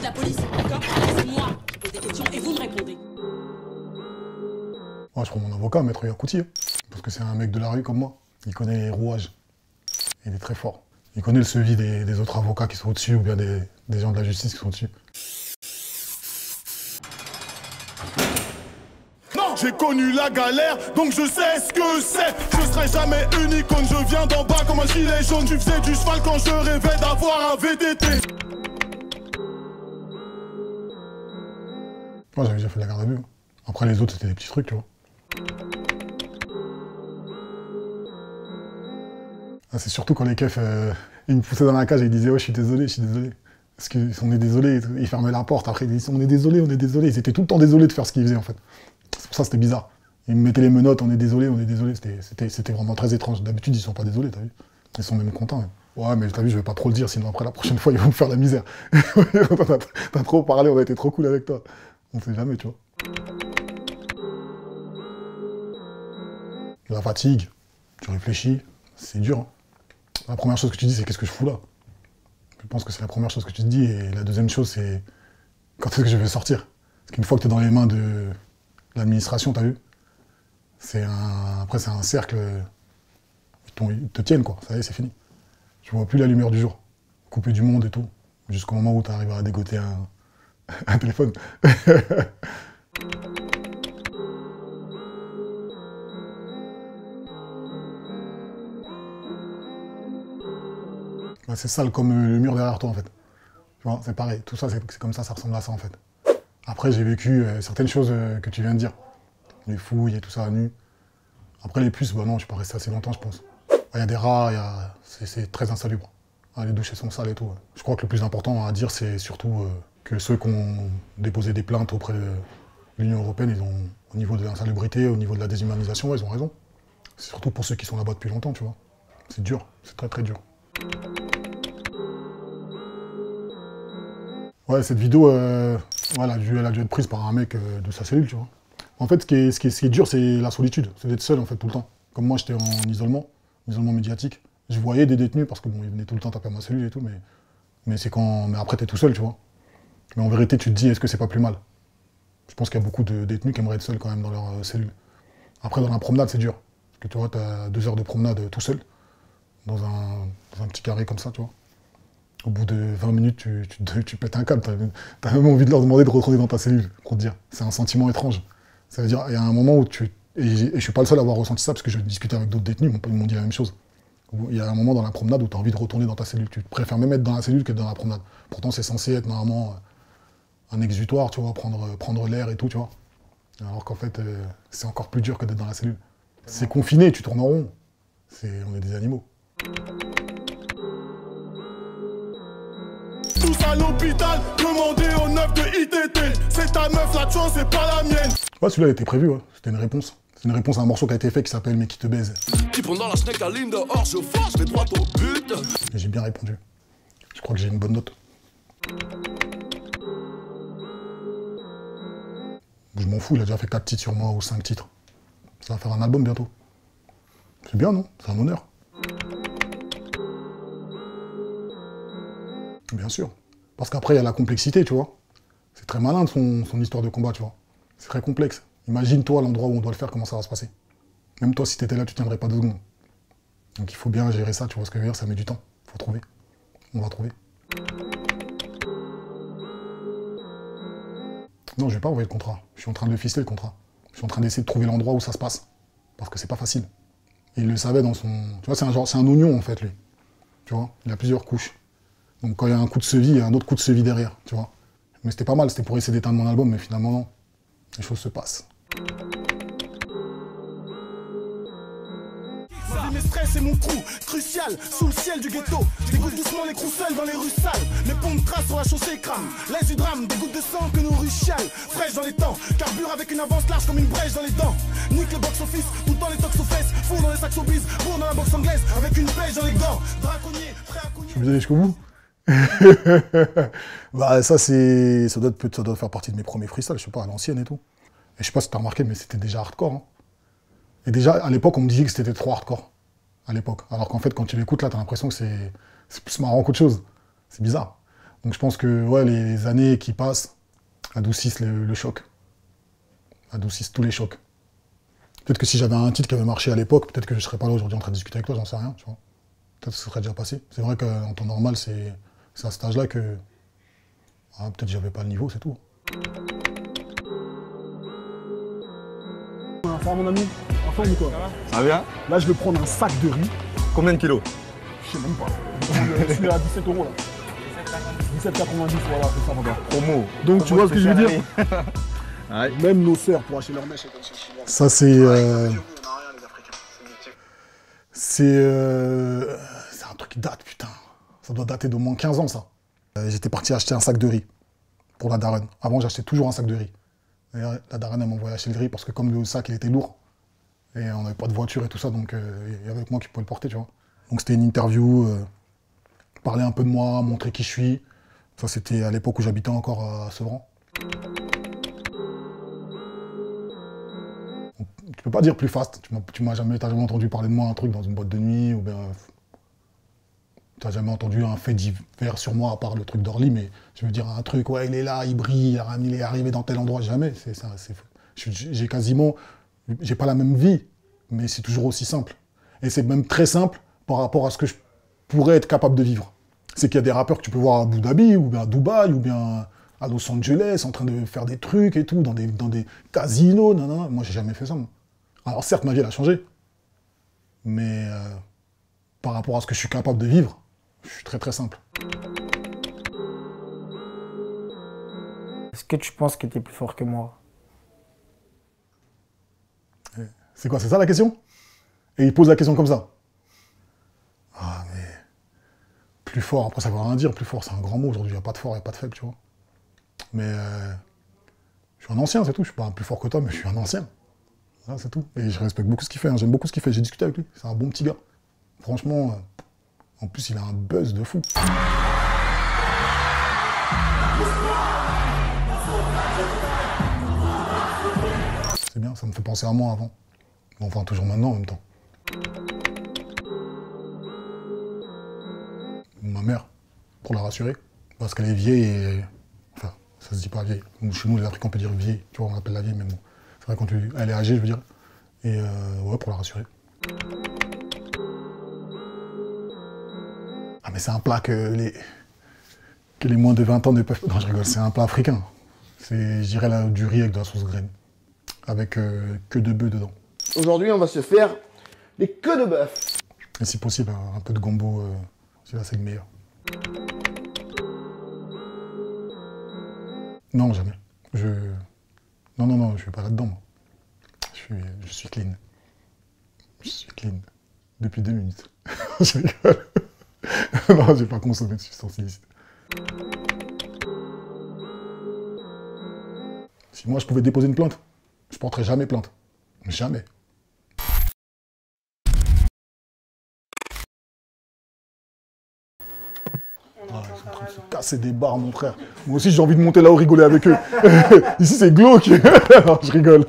de la police, d'accord? C'est moi qui pose des questions et vous me répondez. Moi, je prends mon avocat, Maître Yakouti, hein, parce que c'est un mec de la rue comme moi. Il connaît les rouages. Il est très fort. Il connaît le suivi des autres avocats qui sont au-dessus ou bien des gens de la justice qui sont au-dessus. Non, j'ai connu la galère, donc je sais ce que c'est. Je serai jamais une icône, je viens d'en bas comme un gilet jaune. Tu faisais du cheval quand je rêvais d'avoir un VTT. Moi, j'avais déjà fait de la garde à vue. Après, les autres, c'était des petits trucs, tu vois. Ah, c'est surtout quand les keufs, ils me poussaient dans la cage et ils disaient « Ouais, je suis désolé, je suis désolé. » Parce qu'on est désolé, ils fermaient la porte. Après, ils disaient « On est désolé, on est désolé. » Ils étaient tout le temps désolés de faire ce qu'ils faisaient, en fait. C'est pour ça que c'était bizarre. Ils me mettaient les menottes « On est désolé, on est désolé. » C'était vraiment très étrange. D'habitude, ils sont pas désolés, t'as vu. Ils sont même contents. Hein. Ouais, mais t'as vu, je vais pas trop le dire, sinon après, la prochaine fois, ils vont me faire la misère. T'as trop parlé, on a été trop cool avec toi. On sait jamais, tu vois. La fatigue, tu réfléchis, c'est dur. Hein. La première chose que tu dis, c'est qu'est-ce que je fous là? Je pense que c'est la première chose que tu te dis, et la deuxième chose, c'est quand est-ce que je vais sortir? Parce qu'une fois que tu es dans les mains de l'administration, t'as vu? Après, c'est un cercle, ils te tiennent, quoi. Ça y est, c'est fini. Tu vois plus la lumière du jour. Coupé du monde et tout. Jusqu'au moment où tu arrives à dégoter un téléphone. Bah, c'est sale comme le mur derrière toi, en fait. Tu vois, c'est pareil. Tout ça, c'est comme ça ressemble à ça, en fait. Après, j'ai vécu certaines choses que tu viens de dire. Les fouilles et tout ça à nu. Après, les puces, bah non, je suis pas resté assez longtemps, je pense. Il y a des rats, c'est très insalubre. Ah, les douches, elles sont sales et tout. Ouais. Je crois que le plus important à dire, c'est surtout que ceux qui ont déposé des plaintes auprès de l'Union européenne, ils ont, au niveau de l'insalubrité, au niveau de la déshumanisation, ouais, ils ont raison. C'est surtout pour ceux qui sont là-bas depuis longtemps, tu vois. C'est dur, c'est très très dur. Ouais, cette vidéo, voilà, elle a dû être prise par un mec de sa cellule, tu vois. En fait, ce qui est dur, c'est la solitude. C'est d'être seul, en fait, tout le temps. Comme moi, j'étais en isolement médiatique. Je voyais des détenus, parce que bon, ils venaient tout le temps taper à ma cellule et tout, mais c'est quand... Mais après, t'es tout seul, tu vois. Mais en vérité, tu te dis, est-ce que c'est pas plus mal? Je pense qu'il y a beaucoup de détenus qui aimeraient être seuls, quand même, dans leur cellule. Après, dans la promenade, c'est dur. Parce que, tu vois, t'as 2 heures de promenade tout seul, dans un petit carré comme ça, tu vois. Au bout de 20 minutes, tu pètes un câble. T'as même envie de leur demander de retourner dans ta cellule, pour te dire. C'est un sentiment étrange. Ça veut dire, il y a un moment où et je suis pas le seul à avoir ressenti ça, parce que je discutais avec d'autres détenus, ils m'ont dit la même chose. Il y a un moment dans la promenade où tu as envie de retourner dans ta cellule. Tu préfères même être dans la cellule que dans la promenade. Pourtant, c'est censé être normalement un exutoire, tu vois, prendre l'air et tout, tu vois. Alors qu'en fait, c'est encore plus dur que d'être dans la cellule. C'est confiné, tu tournes en rond. On est des animaux. Tous à l'hôpital, demandez au 9 de ITT. C'est ta meuf, la chance, c'est pas la mienne. Ouais, celui-là était prévu, ouais. C'était une réponse. C'est une réponse à un morceau qui a été fait qui s'appelle « Mais qui te baise ». Qui pendant la snake à ligne dehors, je force, mais droit au but. Et j'ai bien répondu. Je crois que j'ai une bonne note. Je m'en fous, il a déjà fait 4 titres sur moi ou 5 titres. Ça va faire un album bientôt. C'est bien, non? C'est un honneur. Bien sûr. Parce qu'après, il y a la complexité, tu vois. C'est très malin son histoire de combat, tu vois. C'est très complexe. Imagine-toi l'endroit où on doit le faire, comment ça va se passer. Même toi, si t'étais là, tu tiendrais pas 2 secondes. Donc il faut bien gérer ça, tu vois ce que je veux dire, ça met du temps. Faut trouver. On va trouver. Non, je vais pas envoyer le contrat. Je suis en train de le ficeler, le contrat. Je suis en train d'essayer de trouver l'endroit où ça se passe. Parce que c'est pas facile. Et il le savait dans son... Tu vois, c'est un oignon, en fait, lui. Tu vois, il a plusieurs couches. Donc quand il y a un coup de sevis, il y a un autre coup de sevis derrière, tu vois. Mais c'était pas mal, c'était pour essayer d'éteindre mon album, mais finalement, non. Les choses se passent. Mes stress c'est mon crew, crucial, sous le ciel du ghetto. Je dégoûte doucement les seuls dans les rues sales. Les ponts de traces sur la chaussée crament. L'aise du drame, des gouttes de sang que nos rues chialent. Fraîche dans les temps, carbure avec une avance large comme une brèche dans les dents. Nique le box-office, tout le temps les tox aux fesses. Four dans les sacs au bise, four dans la boxe anglaise. Avec une pêche dans les gants. Draconnier, prêt à cogner. Je suis obligé d'aller jusqu'au bout. Bah ça doit faire partie de mes premiers freestyles, je sais pas, à l'ancienne et tout. Et je sais pas si t'as remarqué, mais c'était déjà hardcore. Hein. Et déjà, à l'époque, on me disait que c'était trop hardcore. À l'époque. Alors qu'en fait, quand tu l'écoutes, là, t'as l'impression que c'est plus marrant qu'autre chose. C'est bizarre. Donc je pense que ouais, les années qui passent adoucissent le choc. Adoucissent tous les chocs. Peut-être que si j'avais un titre qui avait marché à l'époque, peut-être que je ne serais pas là aujourd'hui en train de discuter avec toi, j'en sais rien, tu vois. Peut-être que ce serait déjà passé. C'est vrai qu'en temps normal, c'est à cet âge-là que... Ah, peut-être que j'avais pas le niveau, c'est tout. Ça va mon ami? En forme ou quoi? Ça va bien? Là je vais prendre un sac de riz. Combien de kilos? Je sais même pas. Je suis à 17 € là. 17,90 voilà, c'est ça mon gars. Promo. Donc tu vois ce que je veux dire? Ouais. Même nos sœurs pour acheter leur mèche. Ça, c'est un truc qui date, putain. Ça doit dater d'au moins 15 ans, ça. J'étais parti acheter un sac de riz pour la daronne. Avant, j'achetais toujours un sac de riz. D'ailleurs, la daronne, elle m'envoyait acheter le riz parce que comme le sac, il était lourd, et on n'avait pas de voiture et tout ça, donc il y avait que moi qui pouvais le porter, tu vois. Donc c'était une interview, parler un peu de moi, montrer qui je suis. Ça, c'était à l'époque où j'habitais encore à Sevran. Tu peux pas dire plus fast. Tu m'as jamais entendu parler de moi un truc dans une boîte de nuit, ou bien tu n'as jamais entendu un fait divers sur moi à part le truc d'Orly, mais je veux dire un truc, ouais, il est là, il brille, il est arrivé dans tel endroit, jamais. C'est ça, j'ai quasiment, j'ai pas la même vie, mais c'est toujours aussi simple. Et c'est même très simple par rapport à ce que je pourrais être capable de vivre. C'est qu'il y a des rappeurs que tu peux voir à Abu Dhabi, ou bien à Dubaï, ou bien à Los Angeles, en train de faire des trucs et tout, dans des casinos, non. Moi, j'ai jamais fait ça, moi. Alors certes, ma vie, elle a changé, mais par rapport à ce que je suis capable de vivre, je suis très très simple. Est-ce que tu penses que tu es plus fort que moi? C'est quoi, c'est ça la question? Et il pose la question comme ça. Ah, mais... Plus fort, après ça veut rien dire, plus fort, c'est un grand mot aujourd'hui, il n'y a pas de fort, il n'y a pas de faible, tu vois. Mais je suis un ancien, c'est tout, je suis pas un plus fort que toi, mais je suis un ancien. Ah, c'est tout. Et je respecte beaucoup ce qu'il fait, hein. J'aime beaucoup ce qu'il fait. J'ai discuté avec lui. C'est un bon petit gars. Franchement, en plus, il a un buzz de fou. C'est bien, ça me fait penser à moi avant. Enfin, toujours maintenant en même temps. Ma mère, pour la rassurer, parce qu'elle est vieille et... Enfin, ça se dit pas vieille. Chez nous, les Africains, on peut dire vieille. Tu vois, on l'appelle la vieille, mais bon. C'est vrai, quand elle est âgée, je veux dire. Et ouais, pour la rassurer. Ah, mais c'est un plat que les moins de 20 ans ne peuvent pas... Non, je rigole, c'est un plat africain. C'est, je dirais, là, du riz avec de la sauce graine. Avec queue de bœuf dedans. Aujourd'hui, on va se faire des queues de bœuf. Et si possible, un peu de gombo, celui-là, c'est le meilleur. Non, jamais. Non, je suis pas là-dedans, moi. Je suis clean. Je suis clean. Depuis 2 minutes. Je rigole. Non, j'ai pas consommé de substances illicites. Si moi je pouvais déposer une plainte, je porterais jamais plainte. Jamais. Ah, ils sont en train de se casser des barres, mon frère. Moi aussi, j'ai envie de monter là-haut rigoler avec eux. Ici, c'est glauque. Non, je rigole.